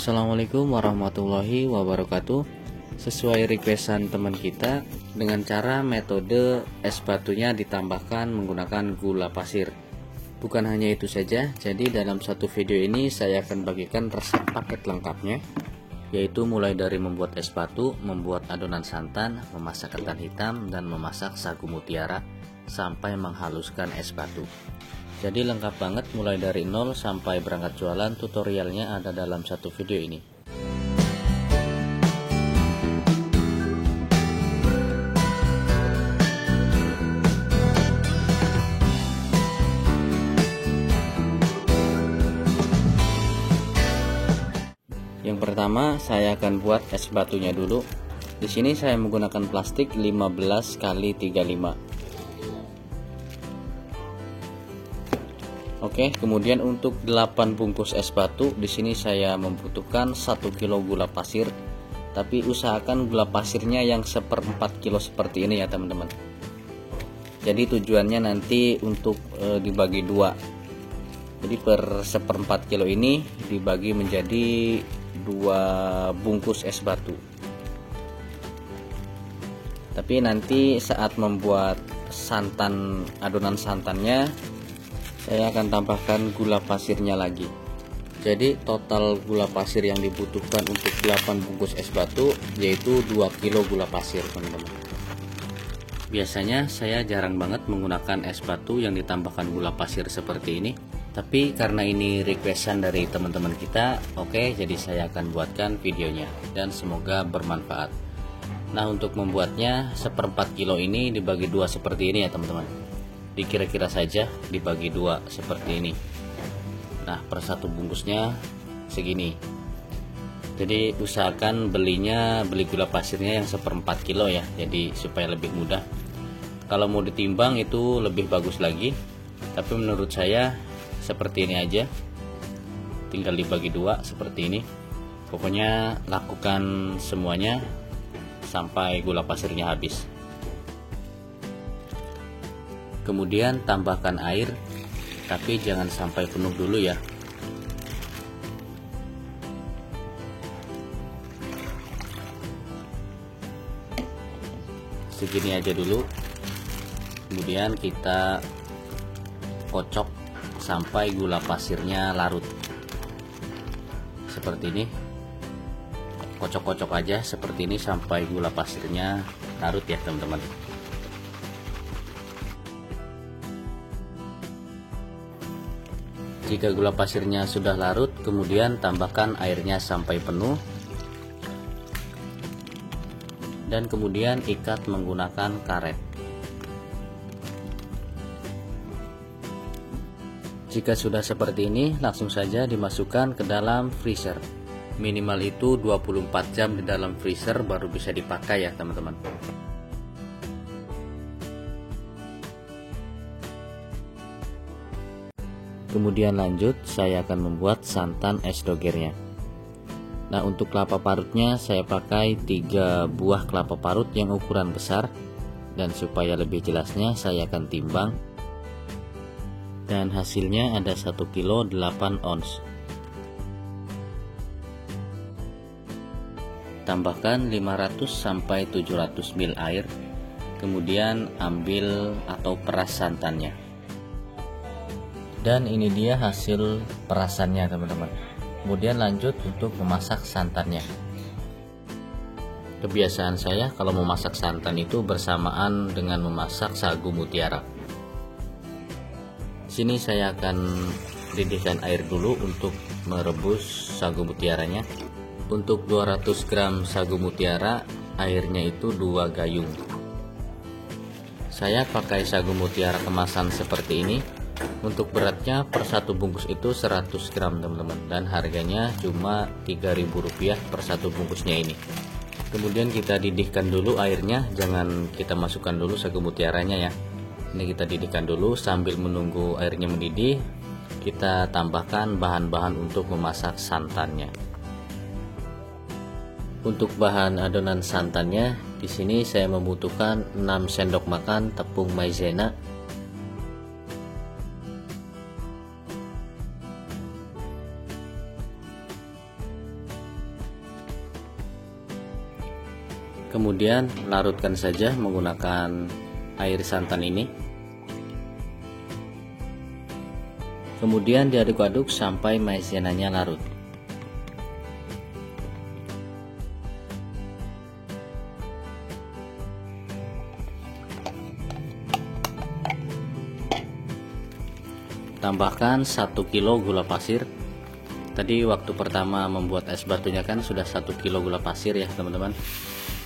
Assalamualaikum warahmatullahi wabarakatuh. Sesuai requestan teman kita, dengan cara metode es batunya ditambahkan menggunakan gula pasir. Bukan hanya itu saja, jadi dalam satu video ini saya akan bagikan resep paket lengkapnya, yaitu mulai dari membuat es batu, membuat adonan santan, memasak ketan hitam, dan memasak sagu mutiara sampai menghaluskan es batu. Jadi lengkap banget, mulai dari nol sampai berangkat jualan. Tutorialnya ada dalam satu video ini. Yang pertama saya akan buat es batunya dulu. Di sini saya menggunakan plastik 15 x 35. Oke, kemudian untuk 8 bungkus es batu, di sini saya membutuhkan 1 kilo gula pasir. Tapi usahakan gula pasirnya yang 1/4 kilo seperti ini ya teman-teman. Jadi tujuannya nanti untuk dibagi dua. Jadi per 1/4 kilo ini dibagi menjadi 2 bungkus es batu. Tapi nanti saat membuat santan, adonan santannya, saya akan tambahkan gula pasirnya lagi. Jadi total gula pasir yang dibutuhkan untuk 8 bungkus es batu yaitu 2 kilo gula pasir teman-teman. Biasanya saya jarang banget menggunakan es batu yang ditambahkan gula pasir seperti ini, tapi karena ini requestan dari teman-teman kita, oke, jadi saya akan buatkan videonya dan semoga bermanfaat. Nah, untuk membuatnya 1/4 kilo ini dibagi dua seperti ini ya teman-teman. Dikira-kira saja dibagi dua seperti ini. Nah, per satu bungkusnya segini. Jadi usahakan beli gula pasirnya yang 1/4 kilo ya, jadi supaya lebih mudah. Kalau mau ditimbang itu lebih bagus lagi, tapi menurut saya seperti ini aja, tinggal dibagi dua seperti ini. Pokoknya lakukan semuanya sampai gula pasirnya habis. Kemudian tambahkan air, tapi jangan sampai penuh dulu ya. Segini aja dulu. Kemudian kita kocok sampai gula pasirnya larut. Seperti ini. Kocok-kocok aja seperti ini sampai gula pasirnya larut ya teman-teman. Jika gula pasirnya sudah larut, kemudian tambahkan airnya sampai penuh dan kemudian ikat menggunakan karet. Jika sudah seperti ini, langsung saja dimasukkan ke dalam freezer. Minimal itu 24 jam di dalam freezer baru bisa dipakai ya teman-teman. Kemudian lanjut, saya akan membuat santan es dogernya. Nah, untuk kelapa parutnya saya pakai 3 buah kelapa parut yang ukuran besar, dan supaya lebih jelasnya saya akan timbang. Dan hasilnya ada 1 kilo 8 ons. Tambahkan 500 sampai 700 ml air. Kemudian ambil atau peras santannya. Dan ini dia hasil perasannya teman-teman. Kemudian lanjut untuk memasak santannya. Kebiasaan saya kalau memasak santan itu bersamaan dengan memasak sagu mutiara. Sini saya akan didihkan air dulu untuk merebus sagu mutiaranya. Untuk 200 gram sagu mutiara, airnya itu 2 gayung. Saya pakai sagu mutiara kemasan seperti ini. Untuk beratnya per satu bungkus itu 100 gram teman-teman, dan harganya cuma Rp3.000 per satu bungkusnya ini. Kemudian kita didihkan dulu airnya, jangan kita masukkan dulu sagu mutiaranya ya. Ini kita didihkan dulu. Sambil menunggu airnya mendidih, kita tambahkan bahan-bahan untuk memasak santannya. Untuk bahan adonan santannya, di sini saya membutuhkan 6 sendok makan tepung maizena, Kemudian larutkan saja menggunakan air santan ini. Kemudian diaduk-aduk sampai maizenanya larut. Tambahkan 1 kilo gula pasir. Tadi waktu pertama membuat es batunya kan sudah 1 kilo gula pasir ya teman-teman.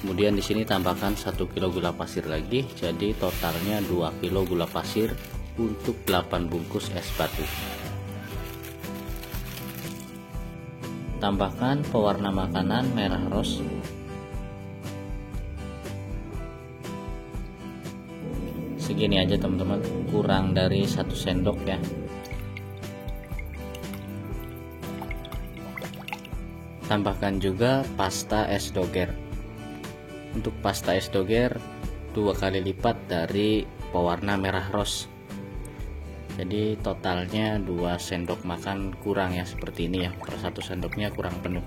Kemudian di sini tambahkan 1 kilo gula pasir lagi, jadi totalnya 2 kilo gula pasir untuk 8 bungkus es batu. Tambahkan pewarna makanan merah rose. Segini aja teman-teman, kurang dari 1 sendok ya. Tambahkan juga pasta es doger. Untuk pasta es doger 2 kali lipat dari pewarna merah rose. Jadi totalnya 2 sendok makan kurang ya, seperti ini ya. Per 1 sendoknya kurang penuh.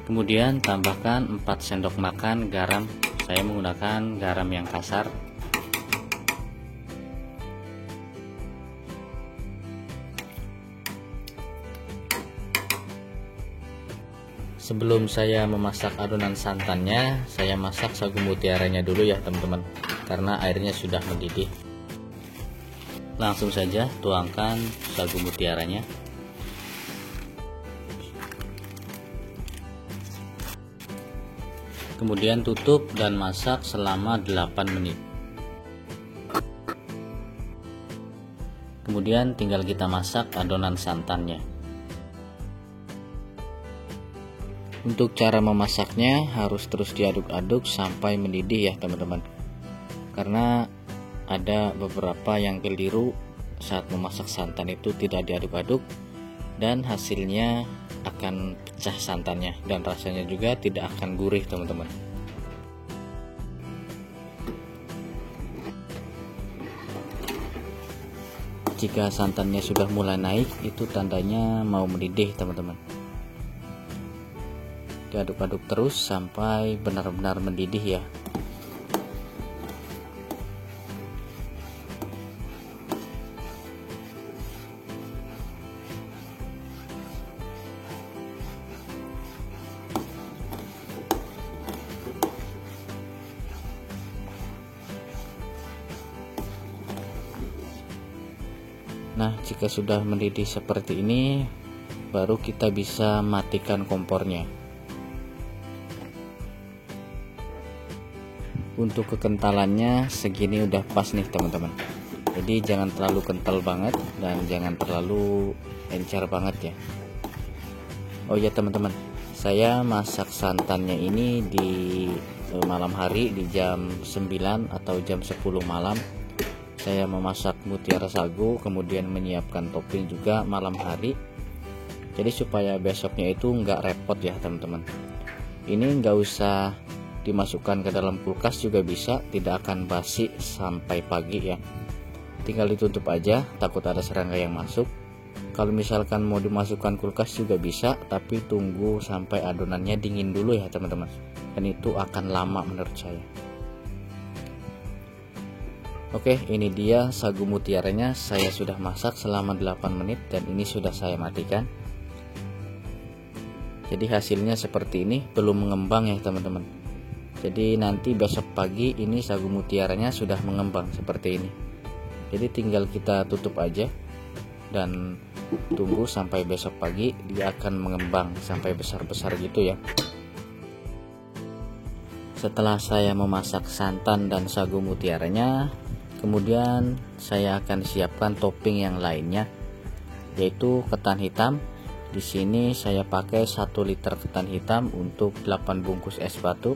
Kemudian tambahkan 4 sendok makan garam. Saya menggunakan garam yang kasar. Sebelum saya memasak adonan santannya, saya masak sagu mutiaranya dulu ya teman-teman, karena airnya sudah mendidih. Langsung saja tuangkan sagu mutiaranya. Kemudian tutup dan masak selama 8 menit. Kemudian tinggal kita masak adonan santannya. Untuk cara memasaknya harus terus diaduk-aduk sampai mendidih ya teman-teman. Karena ada beberapa yang keliru saat memasak santan itu tidak diaduk-aduk dan hasilnya akan pecah santannya dan rasanya juga tidak akan gurih teman-teman. Jika santannya sudah mulai naik, itu tandanya mau mendidih teman-teman. Diaduk-aduk terus sampai benar-benar mendidih ya. Nah, jika sudah mendidih seperti ini, baru kita bisa matikan kompornya. Untuk kekentalannya segini udah pas nih teman-teman. Jadi jangan terlalu kental banget dan jangan terlalu encer banget ya. Oh ya teman-teman, saya masak santannya ini di malam hari di jam 9 atau jam 10 malam. Saya memasak mutiara sagu, kemudian menyiapkan topping juga malam hari. Jadi supaya besoknya itu nggak repot ya teman-teman. Ini nggak usah dimasukkan ke dalam kulkas juga bisa, tidak akan basi sampai pagi ya. Tinggal ditutup aja, takut ada serangga yang masuk. Kalau misalkan mau dimasukkan kulkas juga bisa, tapi tunggu sampai adonannya dingin dulu ya teman-teman. Dan itu akan lama menurut saya. Oke, ini dia sagu mutiaranya. Saya sudah masak selama 8 menit dan ini sudah saya matikan. Jadi hasilnya seperti ini, belum mengembang ya teman-teman. Jadi nanti besok pagi ini sagu mutiaranya sudah mengembang seperti ini. Jadi tinggal kita tutup aja dan tunggu sampai besok pagi dia akan mengembang sampai besar-besar gitu ya. Setelah saya memasak santan dan sagu mutiaranya, kemudian saya akan siapkan topping yang lainnya, yaitu ketan hitam. Di sini saya pakai 1 liter ketan hitam untuk 8 bungkus es batu.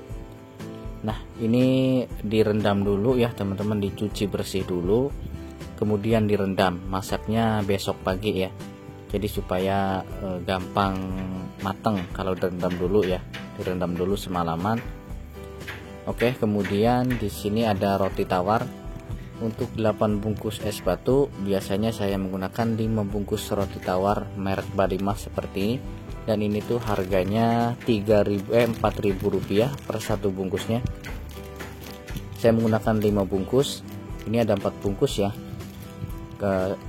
Nah, ini direndam dulu ya teman-teman, dicuci bersih dulu, kemudian direndam. Masaknya besok pagi ya. Jadi supaya gampang mateng kalau direndam dulu ya. Direndam dulu semalaman. Oke, kemudian di sini ada roti tawar. Untuk 8 bungkus es batu biasanya saya menggunakan 5 bungkus roti tawar merek Badimah seperti ini, dan ini tuh harganya Rp4.000 per satu bungkusnya. Saya menggunakan 5 bungkus, ini ada 4 bungkus ya,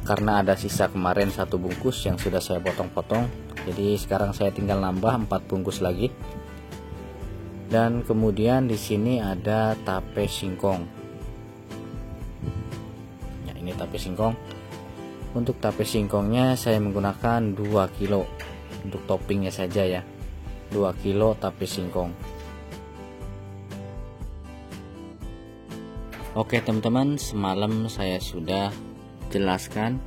karena ada sisa kemarin 1 bungkus yang sudah saya potong-potong, jadi sekarang saya tinggal nambah 4 bungkus lagi. Dan kemudian di sini ada tape singkong. Ya, ini tape singkong. Untuk tape singkongnya saya menggunakan 2 kilo untuk toppingnya saja ya. 2 kilo tape singkong. Oke teman-teman, semalam saya sudah jelaskan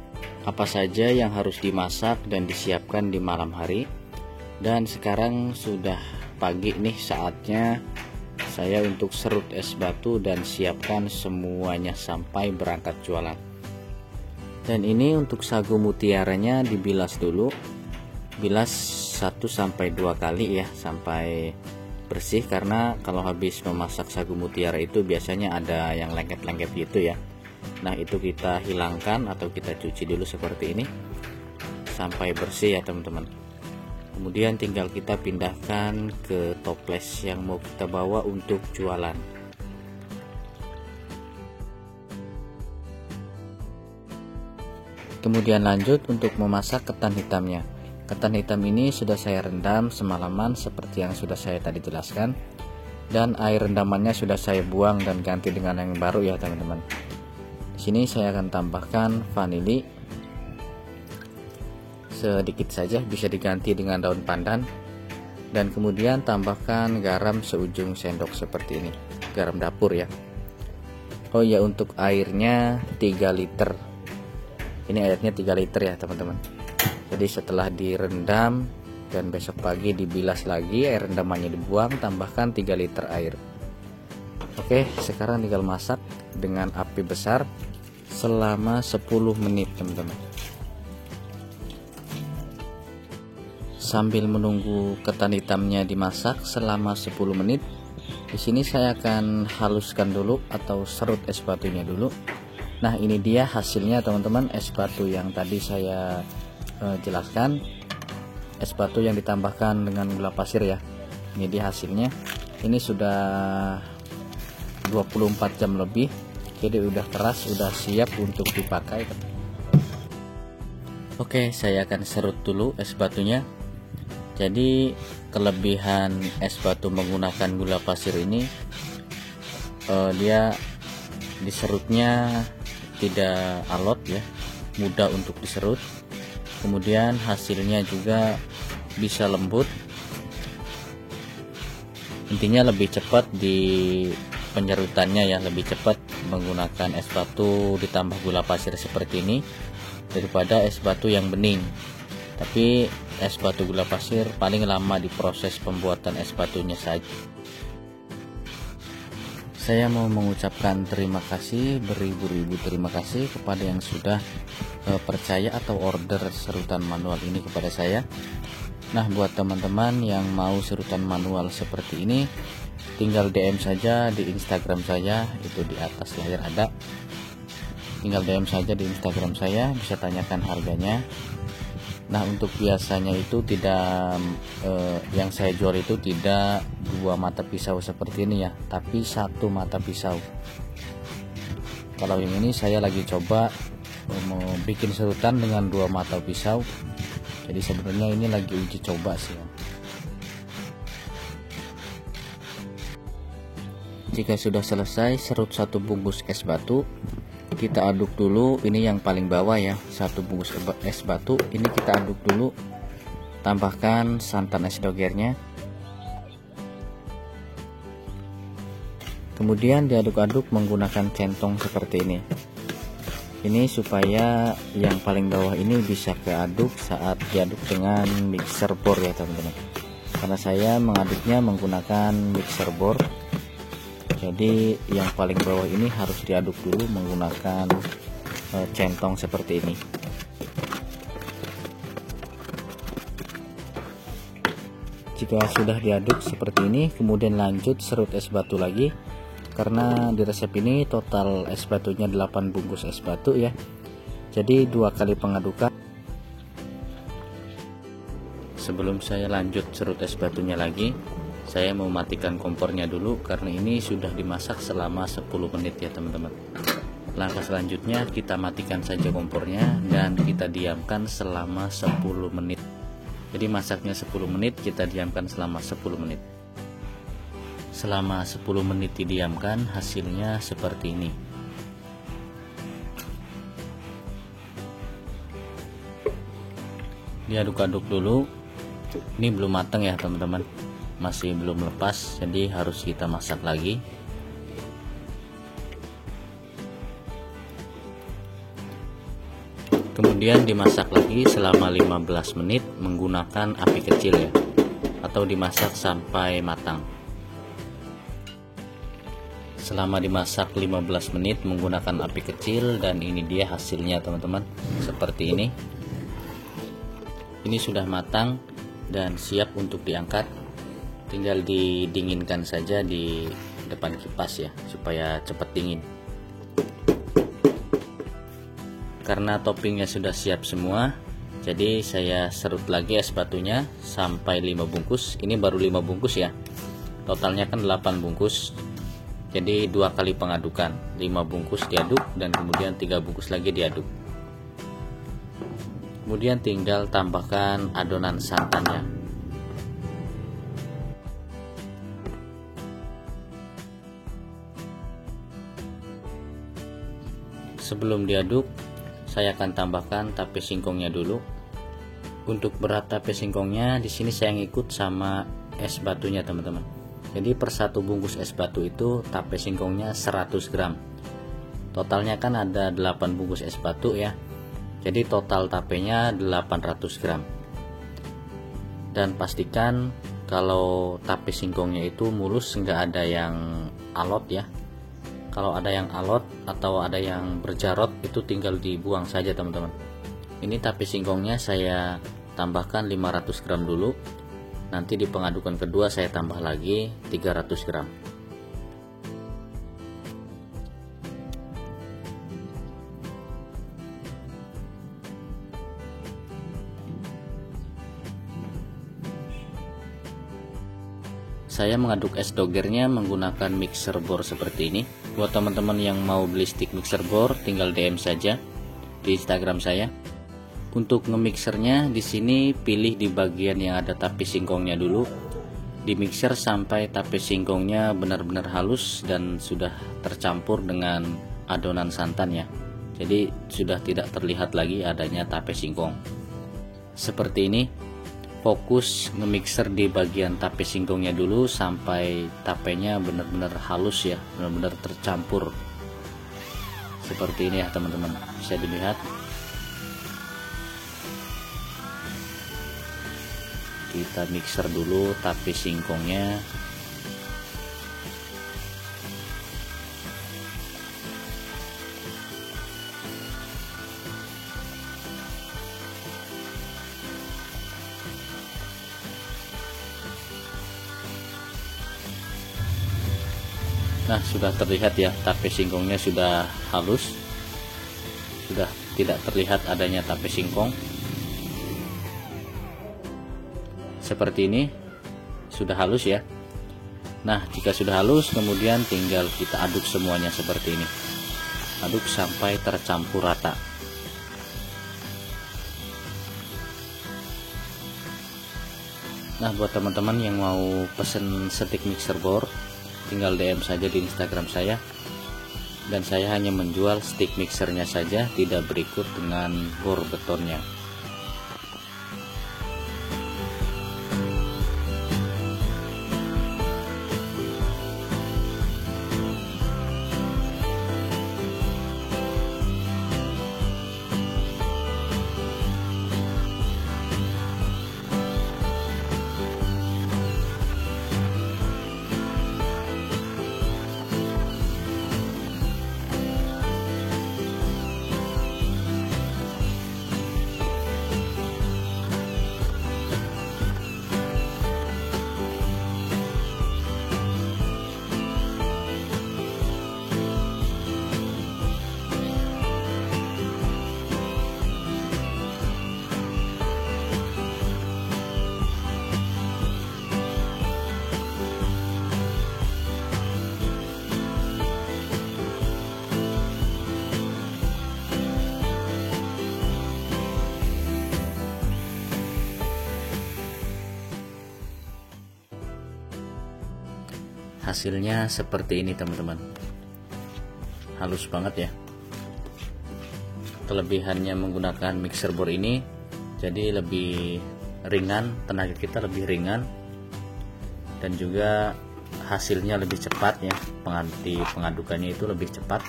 apa saja yang harus dimasak dan disiapkan di malam hari. Dan sekarang sudah pagi nih, saatnya saya untuk serut es batu dan siapkan semuanya sampai berangkat jualan. Dan ini untuk sagu mutiaranya dibilas dulu, bilas 1-2 kali ya sampai bersih, karena kalau habis memasak sagu mutiara itu biasanya ada yang lengket-lengket gitu ya. Nah itu kita hilangkan atau kita cuci dulu seperti ini sampai bersih ya teman-teman. Kemudian tinggal kita pindahkan ke toples yang mau kita bawa untuk jualan. Kemudian lanjut untuk memasak ketan hitamnya. Ketan hitam ini sudah saya rendam semalaman seperti yang sudah saya tadi jelaskan, dan air rendamannya sudah saya buang dan ganti dengan yang baru ya teman-teman. Di sini saya akan tambahkan vanili sedikit saja, bisa diganti dengan daun pandan, dan kemudian tambahkan garam seujung sendok seperti ini, garam dapur ya. Oh ya, untuk airnya 3 liter. Ini airnya 3 liter ya teman-teman. Jadi setelah direndam dan besok pagi dibilas lagi, air rendamannya dibuang, tambahkan 3 liter air. Oke, sekarang tinggal masak dengan api besar selama 10 menit teman-teman. Sambil menunggu ketan hitamnya dimasak selama 10 menit, di sini saya akan haluskan dulu atau serut es batunya dulu. Nah ini dia hasilnya teman-teman, es batu yang tadi saya jelaskan, es batu yang ditambahkan dengan gula pasir ya. Ini dia hasilnya. Ini sudah 24 jam lebih, jadi udah keras, udah siap untuk dipakai. Oke, saya akan serut dulu es batunya. Jadi kelebihan es batu menggunakan gula pasir ini, dia diserutnya tidak alot ya, mudah untuk diserut. Kemudian hasilnya juga bisa lembut. Intinya lebih cepat di penyerutannya ya, lebih cepat menggunakan es batu ditambah gula pasir seperti ini daripada es batu yang bening. Tapi es batu gula pasir paling lama di proses pembuatan es batunya saja. Saya mau mengucapkan terima kasih, beribu-ribu terima kasih kepada yang sudah percaya atau order serutan manual ini kepada saya. Nah buat teman-teman yang mau serutan manual seperti ini, tinggal DM saja di Instagram saya, itu di atas layar ada. Tinggal DM saja di Instagram saya, bisa tanyakan harganya. Nah untuk biasanya itu tidak yang saya jual itu tidak 2 mata pisau seperti ini ya, tapi 1 mata pisau. Kalau yang ini saya lagi coba mau bikin serutan dengan 2 mata pisau, jadi sebenarnya ini lagi uji coba sih ya. Jika sudah selesai serut 1 bungkus es batu, kita aduk dulu. Ini yang paling bawah ya, 1 bungkus es batu ini kita aduk dulu. Tambahkan santan es dogernya, kemudian diaduk-aduk menggunakan centong seperti ini. Ini supaya yang paling bawah ini bisa keaduk saat diaduk dengan mixer bor ya teman-teman, karena saya mengaduknya menggunakan mixer bor. Jadi yang paling bawah ini harus diaduk dulu menggunakan centong seperti ini. Jika sudah diaduk seperti ini, kemudian lanjut serut es batu lagi. karena di resep ini total es batunya 8 bungkus es batu ya. Jadi 2 kali pengadukan. Sebelum saya lanjut serut es batunya lagi, saya mau matikan kompornya dulu karena ini sudah dimasak selama 10 menit ya teman-teman. Langkah selanjutnya kita matikan saja kompornya dan kita diamkan selama 10 menit. Jadi masaknya 10 menit, kita diamkan selama 10 menit. Selama 10 menit didiamkan, hasilnya seperti ini. Diaduk-aduk dulu. Ini belum matang ya teman-teman, masih belum lepas, jadi harus kita masak lagi. Kemudian dimasak lagi selama 15 menit menggunakan api kecil ya, atau dimasak sampai matang. Selama dimasak 15 menit menggunakan api kecil, dan ini dia hasilnya teman-teman, seperti ini. Ini sudah matang dan siap untuk diangkat. Tinggal didinginkan saja di depan kipas ya, supaya cepat dingin. Karena toppingnya sudah siap semua, jadi saya serut lagi es batunya sampai 5 bungkus. Ini baru 5 bungkus ya, totalnya kan 8 bungkus. Jadi 2 kali pengadukan, 5 bungkus diaduk dan kemudian 3 bungkus lagi diaduk. Kemudian tinggal tambahkan adonan santannya. Sebelum diaduk, saya akan tambahkan tape singkongnya dulu. Untuk berat tape singkongnya di sini saya ngikut sama es batunya teman-teman. Jadi per 1 bungkus es batu itu tape singkongnya 100 gram. Totalnya kan ada 8 bungkus es batu ya. Jadi total tapenya 800 gram. Dan pastikan kalau tape singkongnya itu mulus, nggak ada yang alot ya. Kalau ada yang alot atau ada yang berjarot itu tinggal dibuang saja teman-teman. Ini tape singkongnya saya tambahkan 500 gram dulu. Nanti di pengadukan kedua saya tambah lagi 300 gram. Saya mengaduk es dogernya menggunakan mixer bor seperti ini. Buat teman-teman yang mau beli stick mixer bor, tinggal DM saja di Instagram saya. Untuk ngemixernya di sini pilih di bagian yang ada tape singkongnya dulu. Di mixer sampai tape singkongnya benar-benar halus dan sudah tercampur dengan adonan santannya. Jadi sudah tidak terlihat lagi adanya tape singkong. Seperti ini. Fokus ngemixer di bagian tape singkongnya dulu sampai tapenya benar-benar halus ya, benar-benar tercampur. Seperti ini ya teman-teman, bisa dilihat. Kita mixer dulu tape singkongnya. Nah, sudah terlihat ya, tape singkongnya sudah halus. Sudah tidak terlihat adanya tape singkong. Seperti ini, sudah halus ya. Nah, jika sudah halus, kemudian tinggal kita aduk semuanya seperti ini. Aduk sampai tercampur rata. Nah, buat teman-teman yang mau pesen stick mixer bor, tinggal DM saja di Instagram saya. Dan saya hanya menjual stick mixernya saja, tidak berikut dengan bor betonnya. Hasilnya seperti ini teman-teman, halus banget ya. Kelebihannya menggunakan mixer bor ini, jadi lebih ringan, tenaga kita lebih ringan, dan juga hasilnya lebih cepat ya. Pengadukannya itu lebih cepat.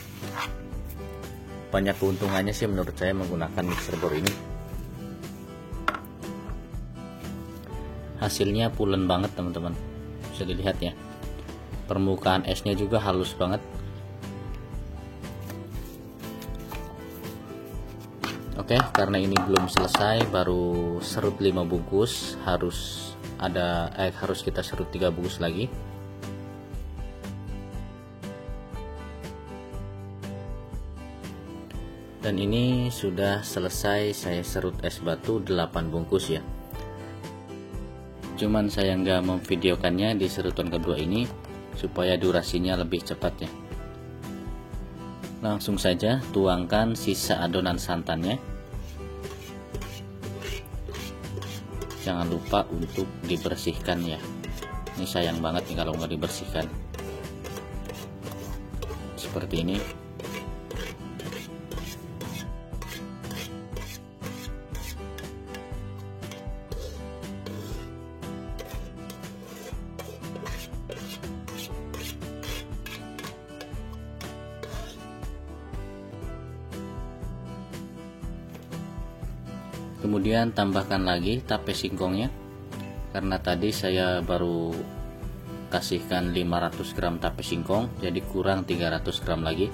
Banyak keuntungannya sih menurut saya menggunakan mixer bor ini. Hasilnya pulen banget teman-teman, bisa dilihat ya. Permukaan esnya juga halus banget. Oke, karena ini belum selesai, baru serut 5 bungkus, harus kita serut 3 bungkus lagi. Dan ini sudah selesai saya serut es batu 8 bungkus ya. Cuman saya nggak memvideokannya di serutan kedua ini supaya durasinya lebih cepat ya. Langsung saja tuangkan sisa adonan santannya. Jangan lupa untuk dibersihkan ya. Ini sayang banget nih kalau nggak dibersihkan. Seperti ini. Kemudian tambahkan lagi tape singkongnya, karena tadi saya baru kasihkan 500 gram tape singkong, jadi kurang 300 gram lagi.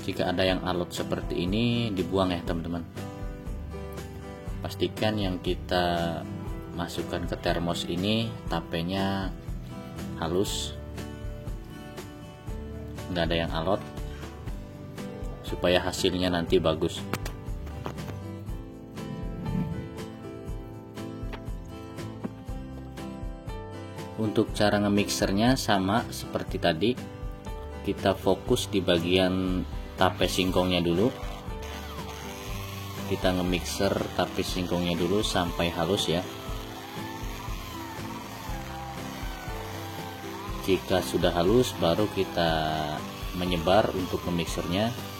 Jika ada yang alot seperti ini dibuang ya teman-teman. Pastikan yang kita masukkan ke termos ini tapenya halus, nggak ada yang alot, supaya hasilnya nanti bagus. Untuk cara nge-mixernya sama seperti tadi, kita fokus di bagian tape singkongnya dulu. Kita nge-mixer tape singkongnya dulu sampai halus ya. Jika sudah halus, baru kita menyebar untuk nge-mixernya.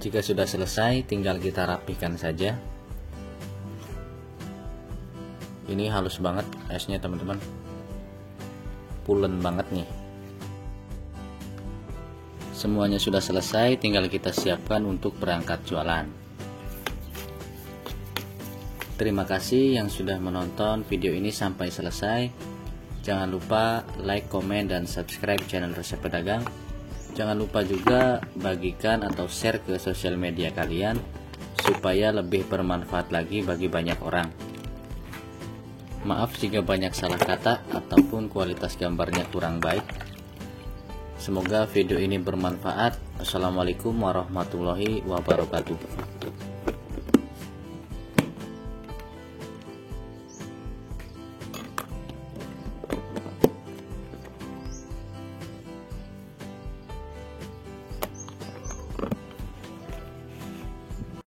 Jika sudah selesai, tinggal kita rapihkan saja. Ini halus banget esnya teman-teman, pulen banget nih. Semuanya sudah selesai, tinggal kita siapkan untuk berangkat jualan. Terima kasih yang sudah menonton video ini sampai selesai. Jangan lupa like, komen, dan subscribe channel Resep Pedagang. Jangan lupa juga bagikan atau share ke sosial media kalian supaya lebih bermanfaat lagi bagi banyak orang. Maaf jika banyak salah kata ataupun kualitas gambarnya kurang baik. Semoga video ini bermanfaat. Assalamualaikum warahmatullahi wabarakatuh.